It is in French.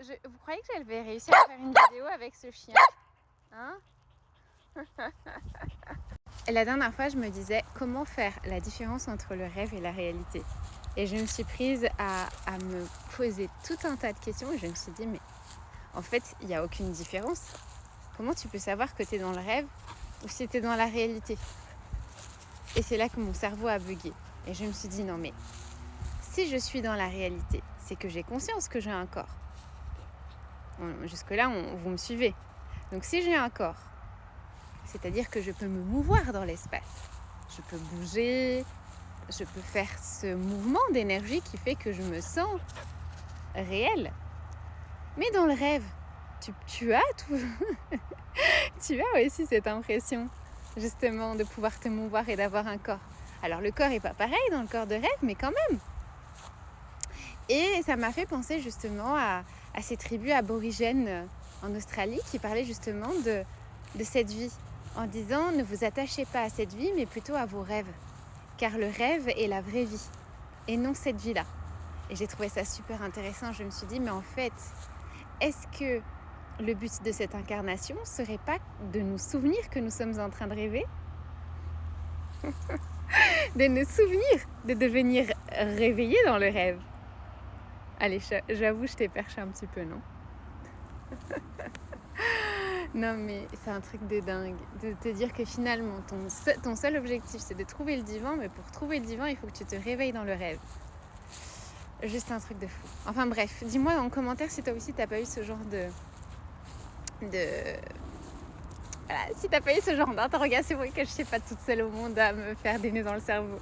vous croyez que je vais réussir à faire une vidéo avec ce chien? Hein? Et la dernière fois, je me disais comment faire la différence entre le rêve et la réalité. Et je me suis prise à me poser tout un tas de questions et je me suis dit, mais en fait, il n'y a aucune différence. Comment tu peux savoir que tu es dans le rêve ou si tu es dans la réalité? Et c'est là que mon cerveau a bugué. Et je me suis dit, non mais, si je suis dans la réalité, c'est que j'ai conscience que j'ai un corps. Jusque-là, vous me suivez. Donc si j'ai un corps, c'est-à-dire que je peux me mouvoir dans l'espace. Je peux bouger, je peux faire ce mouvement d'énergie qui fait que je me sens réelle. Mais dans le rêve, tu as tout. Tu as aussi cette impression, justement, de pouvoir te mouvoir et d'avoir un corps. Alors le corps n'est pas pareil dans le corps de rêve, mais quand même. Et ça m'a fait penser justement à ces tribus aborigènes en Australie qui parlaient justement de cette vie, en disant ne vous attachez pas à cette vie, mais plutôt à vos rêves. Car le rêve est la vraie vie, et non cette vie-là. Et j'ai trouvé ça super intéressant. Je me suis dit, mais en fait, est-ce que le but de cette incarnation serait pas de nous souvenir que nous sommes en train de rêver? De nous souvenir de devenir réveillés dans le rêve. Allez, j'avoue, je t'ai perché un petit peu, non? Non, mais c'est un truc de dingue. De te dire que finalement, ton seul objectif, c'est de trouver le divin. Mais pour trouver le divin, il faut que tu te réveilles dans le rêve. Juste un truc de fou. Enfin bref, dis-moi en commentaire si toi aussi, t'as pas eu ce genre Voilà, si t'as pas eu ce genre d'interrogation, c'est vrai que je suis pas toute seule au monde à me faire des nœuds dans le cerveau.